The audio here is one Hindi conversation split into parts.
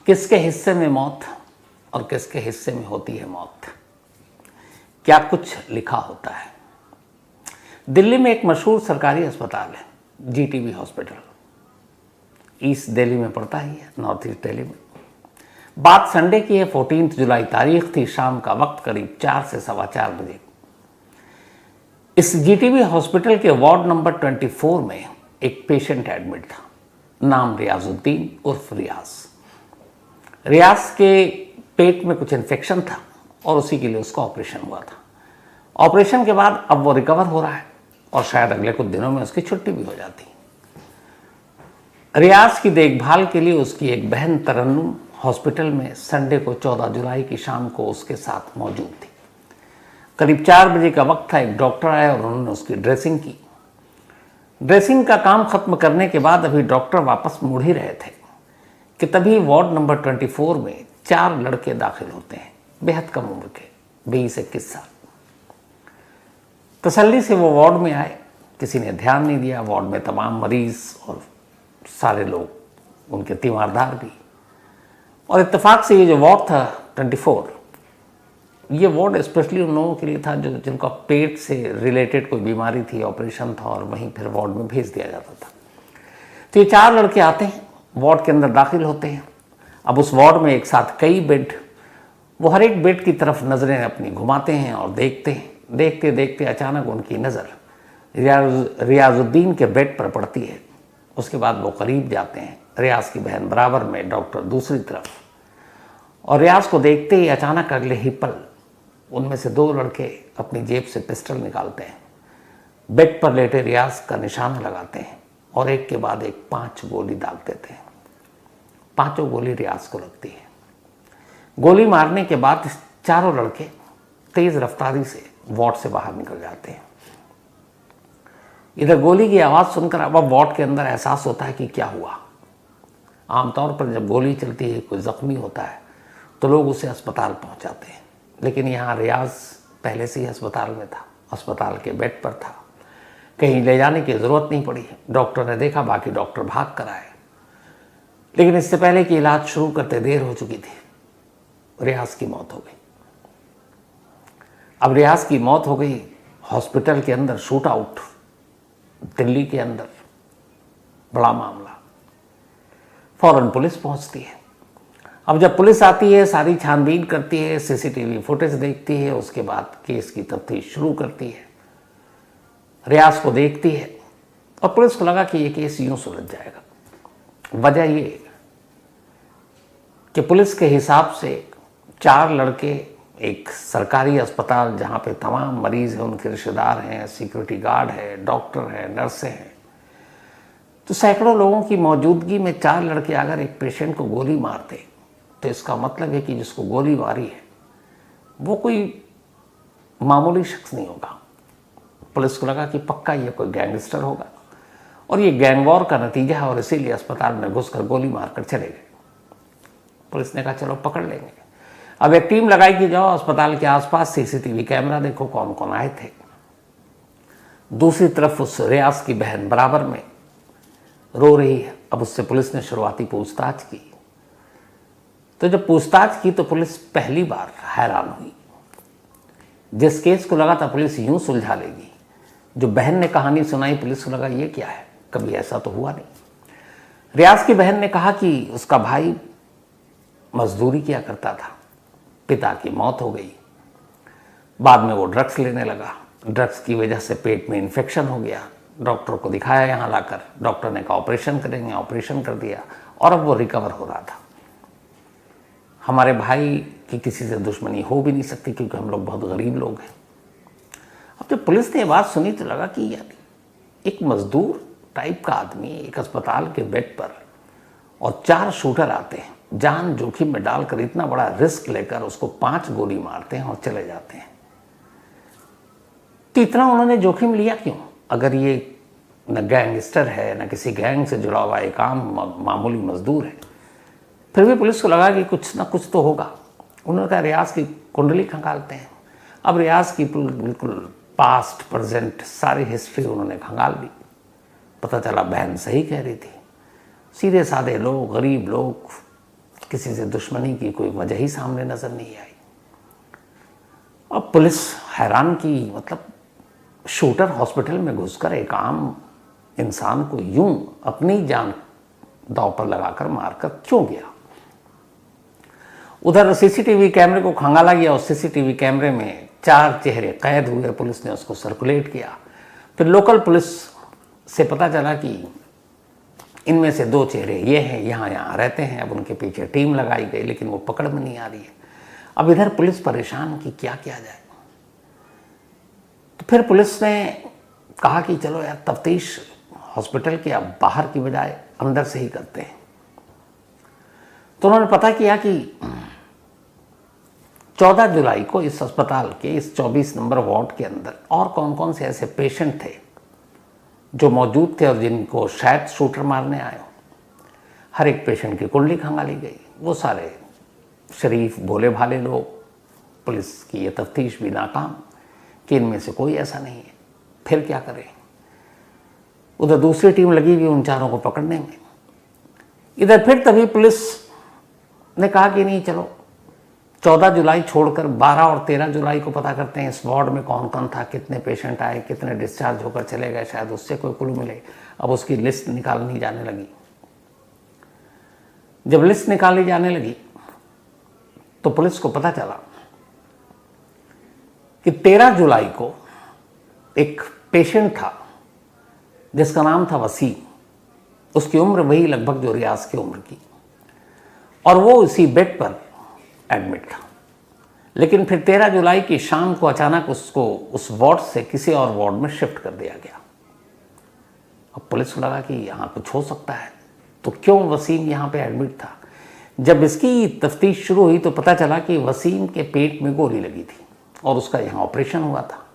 किसके हिस्से में मौत और किसके हिस्से में होती है मौत, क्या कुछ लिखा होता है। दिल्ली में एक मशहूर सरकारी अस्पताल है, जीटीबी हॉस्पिटल। ईस्ट दिल्ली में पड़ता ही है, नॉर्थ ईस्ट दिल्ली में। बात संडे की है, 14 जुलाई तारीख थी। शाम का वक्त करीब 4 से 4:15 बजे। इस जीटीबी हॉस्पिटल के वार्ड नंबर 24 में एक पेशेंट एडमिट था। नाम रियाजुद्दीन उर्फ रियाज के पेट में कुछ इन्फेक्शन था और उसी के लिए उसका ऑपरेशन हुआ था। ऑपरेशन के बाद अब वो रिकवर हो रहा है और शायद अगले कुछ दिनों में उसकी छुट्टी भी हो जाती। रियाज की देखभाल के लिए उसकी एक बहन तरन्नुम हॉस्पिटल में संडे को 14 जुलाई की शाम को उसके साथ मौजूद थी। करीब 4 बजे का वक्त था। एक डॉक्टर आया और उन्होंने उसकी ड्रेसिंग की। ड्रेसिंग का काम खत्म करने के बाद अभी डॉक्टर वापस मुड़ ही रहे थे कि तभी वार्ड नंबर 24 में 4 लड़के दाखिल होते हैं, बेहद कम उम्र के, 20-21 साल। तसल्ली से वो वार्ड में आए, किसी ने ध्यान नहीं दिया। वार्ड में तमाम मरीज और सारे लोग, उनके तीमारदार भी। और इत्तेफाक से ये जो वार्ड था 24, ये वार्ड स्पेशली उन लोगों के लिए था जो जिनका पेट से रिलेटेड कोई बीमारी थी, ऑपरेशन था, और वहीं फिर वार्ड में भेज दिया जाता था। तो ये 4 लड़के आते हैं, वार्ड के अंदर दाखिल होते हैं। अब उस वार्ड में एक साथ कई बेड, वो हर एक बेड की तरफ नज़रें अपनी घुमाते हैं और देखते हैं। देखते देखते अचानक उनकी नज़र रियाजुद्दीन के बेड पर पड़ती है। उसके बाद वो करीब जाते हैं। रियाज की बहन बराबर में, डॉक्टर दूसरी तरफ। और रियाज को देखते ही अचानक अगले ही पल उनमें से 2 लड़के अपनी जेब से पिस्टल निकालते हैं, बेड पर लेटे रियाज का निशाना लगाते हैं और एक के बाद एक 5 गोली दाग देते हैं। 5 गोली रियाज को लगती है। गोली मारने के बाद 4 लड़के तेज रफ्तारी से वार्ड से बाहर निकल जाते हैं। इधर गोली की आवाज़ सुनकर अब वार्ड के अंदर एहसास होता है कि क्या हुआ। आमतौर पर जब गोली चलती है, कोई ज़ख्मी होता है तो लोग उसे अस्पताल पहुंचाते हैं, लेकिन यहाँ रियाज पहले से ही अस्पताल में था, अस्पताल के बेड पर था, कहीं ले जाने की ज़रूरत नहीं पड़ी। डॉक्टर ने देखा, बाकी डॉक्टर भाग कर आए, लेकिन इससे पहले कि इलाज शुरू करते देर हो चुकी थी। रियाज की मौत हो गई। अब रियाज की मौत हो गई। हॉस्पिटल के अंदर शूट आउट, दिल्ली के अंदर बड़ा मामला। फौरन पुलिस पहुंचती है। अब जब पुलिस आती है, सारी छानबीन करती है, सीसीटीवी फुटेज देखती है, उसके बाद केस की तफ्तीश शुरू करती है। रियाज को देखती है और पुलिस को लगा कि ये केस यूं सुलझ जाएगा। वजह ये कि पुलिस के हिसाब से 4 लड़के एक सरकारी अस्पताल जहाँ पे तमाम मरीज हैं, उनके रिश्तेदार हैं, सिक्योरिटी गार्ड है, डॉक्टर हैं, नर्सें हैं, तो सैकड़ों लोगों की मौजूदगी में 4 लड़के अगर एक पेशेंट को गोली मारते तो इसका मतलब है कि जिसको गोली मारी है वो कोई मामूली शख्स नहीं होगा। पुलिस को लगा कि पक्का ये कोई गैंगस्टर होगा और ये गैंग वॉर का नतीजा है, और इसीलिए अस्पताल में घुसकर गोली मारकर चले गए। पुलिस ने कहा चलो पकड़ लेंगे। अब एक टीम लगाई कि जाओ अस्पताल के आसपास सीसीटीवी कैमरा देखो, कौन कौन आए थे। दूसरी तरफ उस रियाज की बहन बराबर में रो रही है। अब उससे पुलिस ने शुरुआती पूछताछ की। तो जब पूछताछ की तो पुलिस पहली बार हैरान हुई। जिस केस को लगा था पुलिस यूं सुलझा लेगी, जो बहन ने कहानी सुनाई, पुलिस को लगा ये क्या है, कभी ऐसा तो हुआ नहीं। रियाज की बहन ने कहा कि उसका भाई मजदूरी किया करता था, पिता की मौत हो गई, बाद में वो ड्रग्स लेने लगा, ड्रग्स की वजह से पेट में इन्फेक्शन हो गया, डॉक्टर को दिखाया यहाँ लाकर, डॉक्टर ने कहा ऑपरेशन करेंगे, ऑपरेशन कर दिया और अब वो रिकवर हो रहा था। हमारे भाई की किसी से दुश्मनी हो भी नहीं सकती क्योंकि हम लोग बहुत गरीब लोग हैं। अब जब पुलिस ने ये बात सुनी तो लगा कि यार एक मजदूर टाइप का आदमी एक अस्पताल के बेड पर और 4 शूटर आते हैं, जान जोखिम में डालकर इतना बड़ा रिस्क लेकर उसको 5 गोली मारते हैं और चले जाते हैं। तो इतना उन्होंने जोखिम लिया क्यों? अगर ये न गैंगस्टर है, न किसी गैंग से जुड़ा हुआ एक आम मामूली मजदूर है, फिर भी पुलिस को लगा कि कुछ ना कुछ तो होगा। उन्होंने कहा रियाज की कुंडली खंगालते हैं। अब रियाज की बिल्कुल पास्ट प्रेजेंट सारी हिस्ट्री उन्होंने खंगाल ली। पता चला बहन सही कह रही थी। सीधे साधे लोग, गरीब लोग, किसी से दुश्मनी की कोई वजह ही सामने नजर नहीं आई। अब पुलिस हैरान की, मतलब शूटर हॉस्पिटल में घुसकर एक आम इंसान को यूं अपनी जान दांव पर लगाकर मारकर क्यों गया। उधर सीसीटीवी कैमरे को खंगाला गया, उस सीसीटीवी कैमरे में 4 चेहरे कैद हुए। पुलिस ने उसको सर्कुलेट किया। फिर लोकल पुलिस से पता चला कि इनमें से 2 चेहरे ये हैं, यहाँ रहते हैं। अब उनके पीछे टीम लगाई गई, लेकिन वो पकड़ में नहीं आ रही है। अब इधर पुलिस परेशान कि क्या किया जाए। तो फिर पुलिस ने कहा कि चलो यार, तफ्तीश हॉस्पिटल के अब बाहर की बजाय अंदर से ही करते हैं। तो उन्होंने पता किया कि 14 जुलाई को इस अस्पताल के इस 24 नंबर वार्ड के अंदर और कौन कौन से ऐसे पेशेंट थे जो मौजूद थे और जिनको शायद शूटर मारने आए हो। हर एक पेशेंट की कुंडली खंगाली गई। वो सारे शरीफ भोले भाले लोग। पुलिस की ये तफ्तीश भी नाकाम कि इनमें से कोई ऐसा नहीं है। फिर क्या करें। उधर दूसरी टीम लगी हुई उन चारों को पकड़ने में। इधर फिर तभी पुलिस ने कहा कि नहीं, चलो 14 जुलाई छोड़कर 12 और 13 जुलाई को पता करते हैं इस वार्ड में कौन कौन था, कितने पेशेंट आए, कितने डिस्चार्ज होकर चले गए, शायद उससे कोई क्लू मिले। अब उसकी लिस्ट निकालनी जाने लगी। जब लिस्ट निकाली जाने लगी तो पुलिस को पता चला कि 13 जुलाई को एक पेशेंट था जिसका नाम था वसीम। उसकी उम्र वही लगभग जो रियाज की उम्र की, और वो उसी बेड पर एडमिट था। लेकिन फिर 13 जुलाई की शाम को अचानक उसको उस वार्ड से किसी और वार्ड में शिफ्ट कर दिया गया। अब पुलिस को लगा कि यहाँ कुछ हो सकता है, तो क्यों वसीम यहाँ पे एडमिट था। जब इसकी तफ्तीश शुरू हुई तो पता चला कि वसीम के पेट में गोली लगी थी और उसका यहाँ ऑपरेशन हुआ था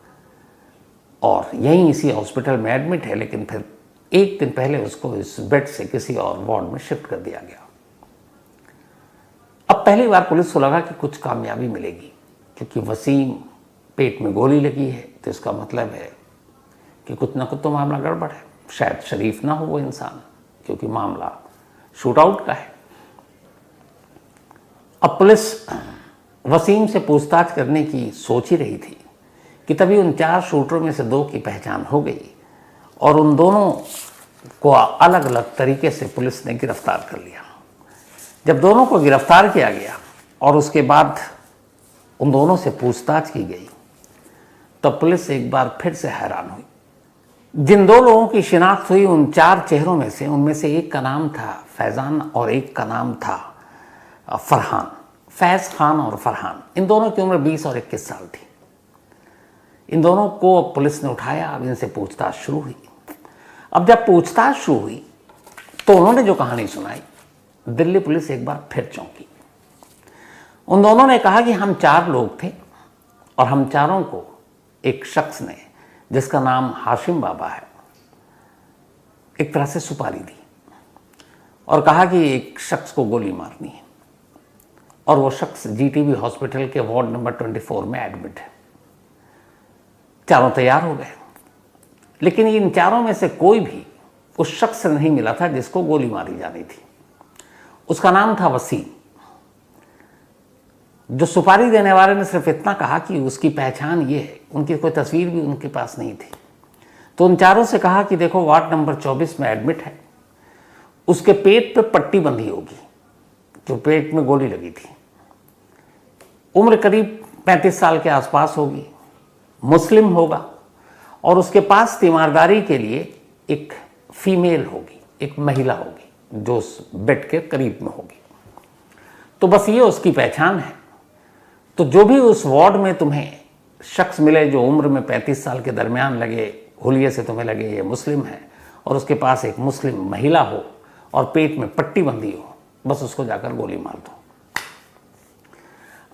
और यहीं इसी हॉस्पिटल में एडमिट है। लेकिन फिर एक दिन पहले उसको इस बेड से किसी और वार्ड में शिफ्ट कर दिया गया। अब पहली बार पुलिस को लगा कि कुछ कामयाबी मिलेगी, क्योंकि वसीम पेट में गोली लगी है तो इसका मतलब है कि कुछ ना कुछ तो मामला गड़बड़ है। शायद शरीफ ना हो वो इंसान, क्योंकि मामला शूट आउट का है। अब पुलिस वसीम से पूछताछ करने की सोच ही रही थी कि तभी उन 4 शूटरों में से 2 की पहचान हो गई और उन दोनों को अलग अलग तरीके से पुलिस ने गिरफ्तार कर लिया। जब दोनों को गिरफ्तार किया गया और उसके बाद उन दोनों से पूछताछ की गई तब पुलिस एक बार फिर से हैरान हुई। जिन 2 लोगों की शिनाख्त हुई उन 4 चेहरों में से, उनमें से एक का नाम था फैज़ान और एक का नाम था फरहान। फैज़ खान और फरहान, इन दोनों की उम्र 20 और 21 साल थी। इन दोनों को पुलिस ने उठाया। अब इनसे पूछताछ शुरू हुई। अब जब पूछताछ शुरू हुई तो उन्होंने जो कहानी सुनाई, दिल्ली पुलिस एक बार फिर चौंकी। उन दोनों ने कहा कि हम 4 लोग थे और हम चारों को एक शख्स ने, जिसका नाम हाशिम बाबा है, एक तरह से सुपारी दी और कहा कि एक शख्स को गोली मारनी है और वो शख्स जीटीबी हॉस्पिटल के वार्ड नंबर 24 में एडमिट है। चारों तैयार हो गए, लेकिन इन चारों में से कोई भी उस शख्स से नहीं मिला था जिसको गोली मारी जानी थी। उसका नाम था वसीम। जो सुपारी देने वाले ने सिर्फ इतना कहा कि उसकी पहचान ये है, उनकी कोई तस्वीर भी उनके पास नहीं थी। तो उन चारों से कहा कि देखो, वार्ड नंबर 24 में एडमिट है, उसके पेट पे पट्टी बंधी होगी, जो पेट में गोली लगी थी। उम्र करीब 35 साल के आसपास होगी, मुस्लिम होगा और उसके पास तीमारदारी के लिए एक फीमेल होगी, एक महिला होगी जो उस बेड के करीब में होगी। तो बस ये उसकी पहचान है। तो जो भी उस वार्ड में तुम्हें शख्स मिले जो उम्र में 35 साल के दरमियान लगे, हुलिये से तुम्हें लगे ये मुस्लिम है और उसके पास एक मुस्लिम महिला हो और पेट में पट्टी बंधी हो, बस उसको जाकर गोली मार दो।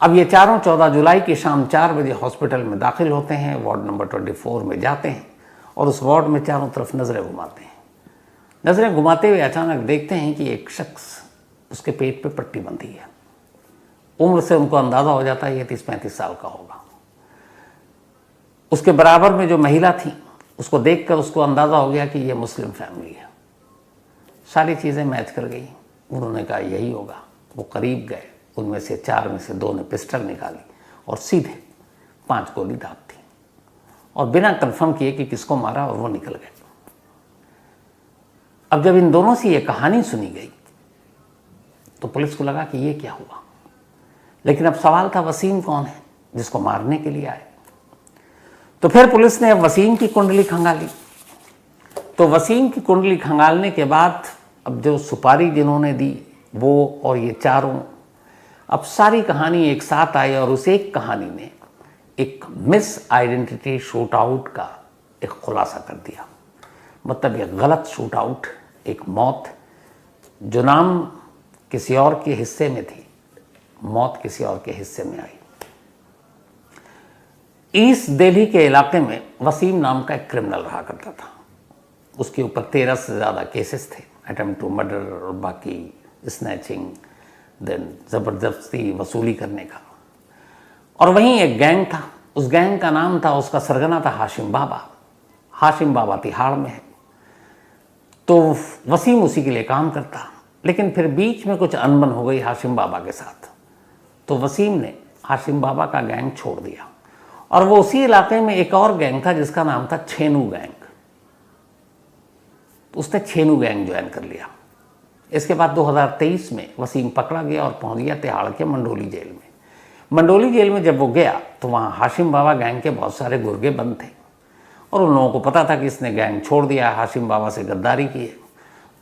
अब ये चारों 14 जुलाई की शाम 4 बजे हॉस्पिटल में दाखिल होते हैं, वार्ड नंबर 24 में जाते हैं और उस वार्ड में चारों तरफ नज़रें घुमाते हैं। नज़रें घुमाते हुए अचानक देखते हैं कि एक शख्स, उसके पेट पे पट्टी बंधी है। उम्र से उनको अंदाज़ा हो जाता है ये 30-35 साल का होगा। उसके बराबर में जो महिला थी, उसको देखकर उसको अंदाज़ा हो गया कि ये मुस्लिम फैमिली है। सारी चीज़ें मैच कर गई। उन्होंने कहा यही होगा। वो करीब गए, उनमें से 4 में से 2 ने पिस्टल निकाली और सीधे 5 गोली दाग दी और बिना कंफर्म किए कि किसको मारा, और वो निकल गए। अब जब इन दोनों से ये कहानी सुनी गई तो पुलिस को लगा कि ये क्या हुआ, लेकिन अब सवाल था वसीम कौन है जिसको मारने के लिए आए। तो फिर पुलिस ने अब वसीम की कुंडली खंगाली। तो वसीम की कुंडली खंगालने के बाद अब जो सुपारी जिन्होंने दी वो और ये चारों, अब सारी कहानी एक साथ आई और उस एक कहानी ने एक मिस आइडेंटिटी शूट आउट का एक खुलासा कर दिया। मतलब एक गलत शूट आउट, एक मौत जो नाम किसी और के हिस्से में थी, मौत किसी और के हिस्से में आई। ईस्ट दिल्ली के इलाके में वसीम नाम का एक क्रिमिनल रहा करता था। उसके ऊपर 13 से ज़्यादा केसेस थे, अटेम्प्ट टू मर्डर और बाकी स्नैचिंग, देन ज़बरदस्ती वसूली करने का। और वहीं एक गैंग था, उस गैंग का नाम था, उसका सरगना था हाशिम बाबा। हाशिम बाबा तिहाड़ में है, तो वसीम उसी के लिए काम करता। लेकिन फिर बीच में कुछ अनबन हो गई हाशिम बाबा के साथ, तो वसीम ने हाशिम बाबा का गैंग छोड़ दिया और वो उसी इलाके में एक और गैंग था जिसका नाम था छेनू गैंग। उसने छेनू गैंग ज्वाइन कर लिया। इसके बाद 2023 में वसीम पकड़ा गया और पहुंच गया तिहाड़ के मंडोली जेल में। मंडोली जेल में जब वो गया तो वहाँ हाशिम बाबा गैंग के बहुत सारे गुर्गे बंद थे और उन लोगों को पता था कि इसने गैंग छोड़ दिया, हाशिम बाबा से गद्दारी की है,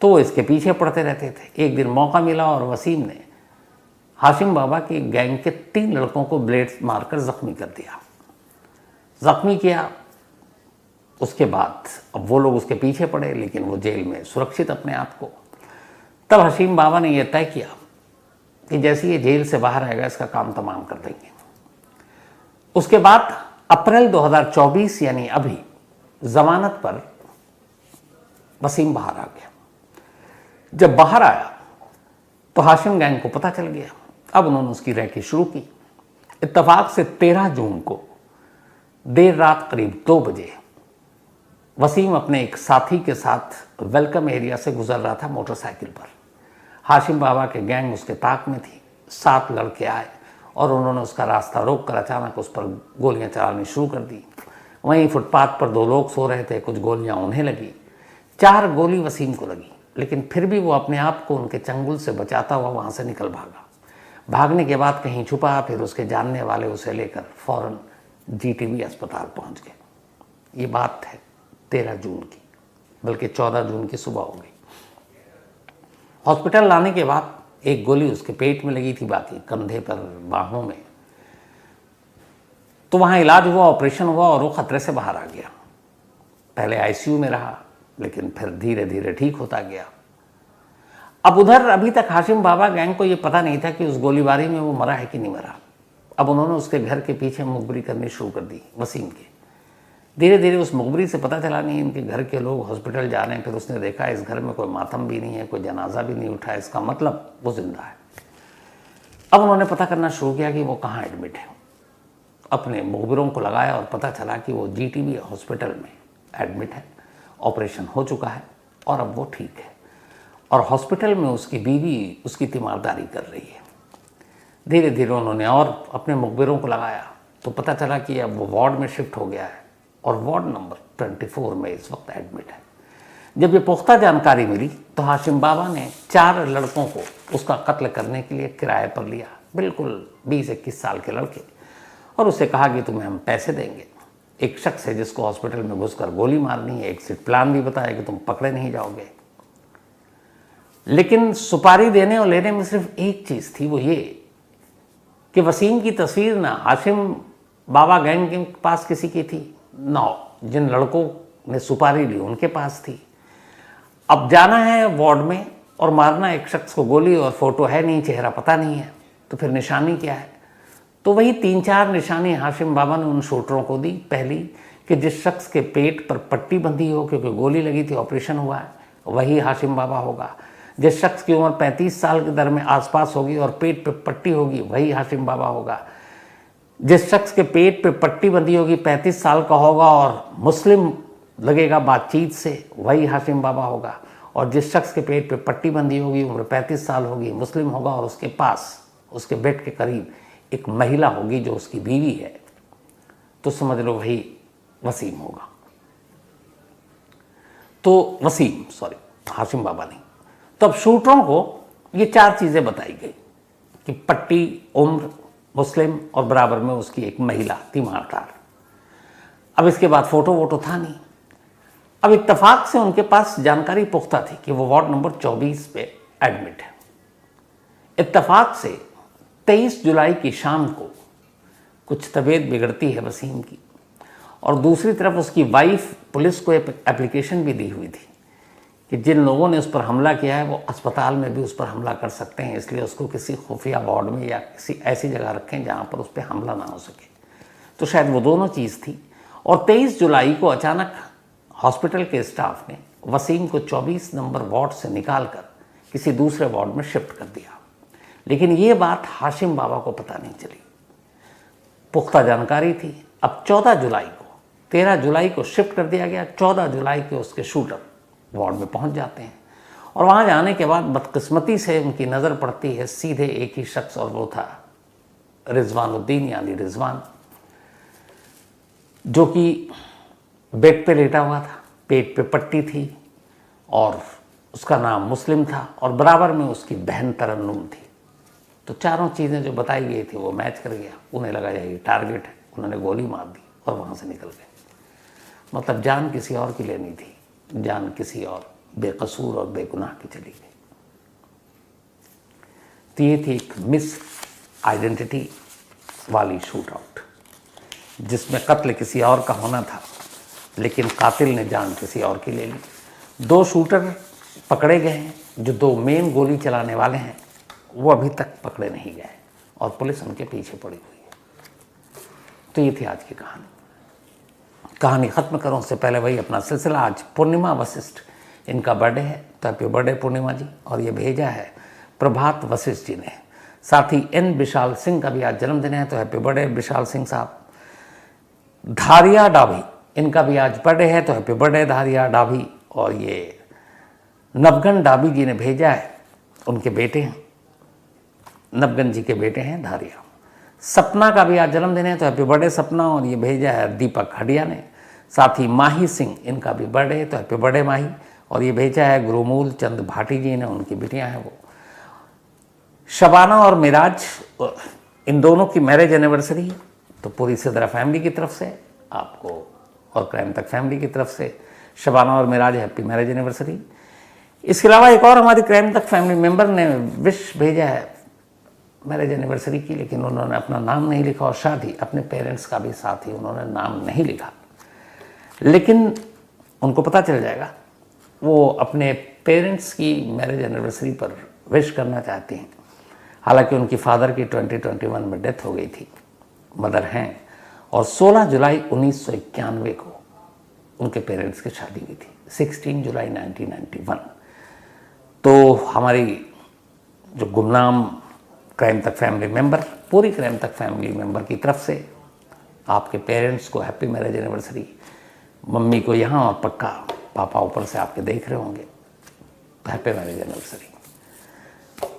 तो वो इसके पीछे पड़ते रहते थे। एक दिन मौका मिला और वसीम ने हाशिम बाबा की गैंग के 3 लड़कों को ब्लेड मारकर ज़ख्मी कर दिया, ज़ख्मी किया। उसके बाद अब वो लोग उसके पीछे पड़े, लेकिन वो जेल में सुरक्षित अपने आप को। तब हाशिम बाबा ने यह तय किया कि जैसे ये जेल से बाहर आएगा इसका काम तमाम कर देंगे। उसके बाद अप्रैल 2024 यानी अभी जमानत पर वसीम बाहर आ गया। जब बाहर आया तो हाशिम गैंग को पता चल गया। अब उन्होंने उसकी रैकी शुरू की। इत्तफाक से 13 जून को देर रात करीब 2 बजे वसीम अपने एक साथी के साथ वेलकम एरिया से गुजर रहा था मोटरसाइकिल पर। हाशिम बाबा के गैंग उसके ताक में थी। 7 लड़के आए और उन्होंने उसका रास्ता रोक कर अचानक उस पर गोलियां चलानी शुरू कर दी। वहीं फुटपाथ पर 2 लोग सो रहे थे, कुछ गोलियां उन्हें लगी। 4 गोली वसीम को लगी, लेकिन फिर भी वो अपने आप को उनके चंगुल से बचाता हुआ वहाँ से निकल भागा। भागने के बाद कहीं छुपा, फिर उसके जानने वाले उसे लेकर फौरन जीटीबी अस्पताल पहुँच गए। ये बात है 13 जून की, बल्कि 14 जून की सुबह हो गई। हॉस्पिटल लाने के बाद एक गोली उसके पेट में लगी थी, बाकी कंधे पर, बाहों में। तो वहाँ इलाज हुआ, ऑपरेशन हुआ और वो खतरे से बाहर आ गया। पहले आईसीयू में रहा, लेकिन फिर धीरे धीरे ठीक होता गया। अब उधर अभी तक हाशिम बाबा गैंग को ये पता नहीं था कि उस गोलीबारी में वो मरा है कि नहीं मरा। अब उन्होंने उसके घर के पीछे मुखबिरी करनी शुरू कर दी वसीम के। धीरे धीरे उस मुखबिरी से पता चला नहीं इनके घर के लोग हॉस्पिटल जा रहे हैं। फिर उसने देखा इस घर में कोई मातम भी नहीं है, कोई जनाजा भी नहीं उठा है, इसका मतलब वो जिंदा है। अब उन्होंने पता करना शुरू किया कि वो कहाँ एडमिट है। अपने मुखबिरों को लगाया और पता चला कि वो जीटीबी हॉस्पिटल में एडमिट है, ऑपरेशन हो चुका है और अब वो ठीक है। और हॉस्पिटल में उसकी बीवी उसकी तीमारदारी कर रही है। धीरे धीरे उन्होंने और अपने मुखबिरों को लगाया तो पता चला कि अब वो वार्ड में शिफ्ट हो गया है और वार्ड नंबर 24 में इस वक्त एडमिट है। जब ये पुख्ता जानकारी मिली तो हाशिम बाबा ने 4 लड़कों को उसका कत्ल करने के लिए किराए पर लिया, बिल्कुल 20-21 साल के लड़के, और उससे कहा कि तुम्हें हम पैसे देंगे। एक शख्स है जिसको हॉस्पिटल में घुसकर गोली मारनी है, एग्जिट प्लान भी बताया कि तुम पकड़े नहीं जाओगे। लेकिन सुपारी देने और लेने में सिर्फ एक चीज़ थी, वो ये कि वसीम की तस्वीर ना हाशिम बाबा गैंग के पास किसी की थी, ना जिन लड़कों ने सुपारी ली उनके पास थी। अब जाना है वार्ड में और मारना एक शख्स को गोली, और फोटो है नहीं, चेहरा पता नहीं है, तो फिर निशानी क्या है? तो वही 3-4 निशानी हाशिम बाबा ने उन शूटरों को दी। पहली कि जिस शख्स के पेट पर पट्टी बंधी हो क्योंकि गोली लगी थी, ऑपरेशन हुआ है, वही हाशिम बाबा होगा। जिस शख्स की उम्र 35 साल के दर में आसपास होगी और पेट पे पट्टी होगी, वही हाशिम बाबा होगा। जिस शख्स के पेट पे पट्टी बंधी होगी, 35 साल का होगा और मुस्लिम लगेगा बातचीत से, वही हाशिम बाबा होगा। और जिस शख्स के पेट पे पट्टी बंधी होगी, उम्र 35 साल होगी, मुस्लिम होगा और उसके पास उसके बेड के करीब एक महिला होगी जो उसकी बीवी है, तो समझ लो वही वसीम होगा। तो हाशिम बाबा नहीं। तो अब शूटरों को ये 4 चीज़ें बताई गई कि पट्टी, उम्र, मुस्लिम और बराबर में उसकी एक महिला तीमारदार। अब इसके बाद फोटो वोटो था नहीं। अब इत्तेफाक से उनके पास जानकारी पुख्ता थी कि वो वार्ड नंबर 24 पे एडमिट है। इत्तेफाक से 23 जुलाई की शाम को कुछ तबीयत बिगड़ती है वसीम की, और दूसरी तरफ उसकी वाइफ पुलिस को एप्लीकेशन भी दी हुई थी कि जिन लोगों ने उस पर हमला किया है वो अस्पताल में भी उस पर हमला कर सकते हैं, इसलिए उसको किसी खुफिया वार्ड में या किसी ऐसी जगह रखें जहाँ पर उस पर हमला ना हो सके। तो शायद वो दोनों चीज़ थी। और 23 जुलाई को अचानक हॉस्पिटल के स्टाफ ने वसीम को 24 नंबर वार्ड से निकाल कर किसी दूसरे वार्ड में शिफ्ट कर दिया। लेकिन ये बात हाशिम बाबा को पता नहीं चली। पुख्ता जानकारी थी। अब 14 जुलाई को 13 जुलाई को शिफ्ट कर दिया गया। 14 जुलाई के उसके शूटर वार्ड में पहुंच जाते हैं, और वहां जाने के बाद बदकिस्मती से उनकी नज़र पड़ती है सीधे एक ही शख्स, और वो था रिजवानुद्दीन यानी रिजवान, जो कि बेड पे लेटा हुआ था, पेट पे पट्टी थी और उसका नाम मुस्लिम था, और बराबर में उसकी बहन तरन्नुम थी। तो चारों चीज़ें जो बताई गई थी वो मैच कर गया। उन्हें लगा ये टारगेट है, उन्होंने गोली मार दी और वहाँ से निकल गए। मतलब जान किसी और की लेनी थी, जान किसी और बेकसूर और बेगुनाह की चली गई। तो ये थी एक मिस आइडेंटिटी वाली शूट आउट, जिसमें कत्ल किसी और का होना था लेकिन कातिल ने जान किसी और की ले ली। 2 शूटर पकड़े गए हैं। जो 2 मेन गोली चलाने वाले हैं वो अभी तक पकड़े नहीं गए और पुलिस उनके पीछे पड़ी हुई है। तो ये थी आज की कहानी ख़त्म करूँ उससे पहले वही अपना सिलसिला। आज पूर्णिमा वशिष्ठ, इनका बर्थडे है, तो हैप्पी बर्थडे पूर्णिमा जी। और ये भेजा है प्रभात वशिष्ठ जी ने। साथ ही एन विशाल सिंह का भी आज जन्मदिन है, तो हैप्पी बर्थडे विशाल सिंह साहब। धारिया डाभी, इनका भी आज बर्थडे है, तो हैप्पी बर्थडे धारिया डाभी। और ये नवगन डाभी जी ने भेजा है, उनके बेटे हैं, नवगन जी के बेटे हैं धारिया। सपना का भी आज जन्मदिन है, तो हैप्पी बर्थडे सपना। और ये भेजा है दीपक हडिया ने। साथ ही माही सिंह, इनका भी बर्थडे है, तो हैप्पी बर्थडे माही। और ये भेजा है गुरुमूल चंद भाटी जी ने, उनकी बेटियां हैं वो। शबाना और मिराज, इन दोनों की मैरिज एनिवर्सरी है, तो पूरी सिदरा फैमिली की तरफ से आपको और क्राइम तक फैमिली की तरफ से शबाना और मिराज हैप्पी मैरिज एनिवर्सरी। इसके अलावा एक और हमारी क्राइम तक फैमिली मेम्बर ने विश भेजा है मैरिज एनिवर्सरी की, लेकिन उन्होंने अपना नाम नहीं लिखा, और शादी अपने पेरेंट्स का भी साथ ही उन्होंने नाम नहीं लिखा। लेकिन उनको पता चल जाएगा, वो अपने पेरेंट्स की मैरिज एनिवर्सरी पर विश करना चाहती हैं। हालांकि उनकी फादर की 2021 में डेथ हो गई थी, मदर हैं, और 16 जुलाई 1991 को उनके पेरेंट्स की शादी हुई थी, 16 जुलाई 1991। तो हमारी जो गुमनाम क्राइम तक फैमिली मेंबर, पूरी क्राइम तक फैमिली मेंबर की तरफ से आपके पेरेंट्स को हैप्पी मैरिज एनिवर्सरी। मम्मी को यहाँ, और पक्का पापा ऊपर से आपके देख रहे होंगे, तो हैप्पी मैरिज एनिवर्सरी।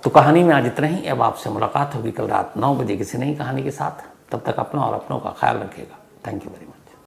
तो कहानी में आज इतना ही। अब आपसे मुलाकात होगी कल रात 9 बजे किसी नई कहानी के साथ। तब तक अपना और अपनों का ख्याल रखिएगा। Thank you very much.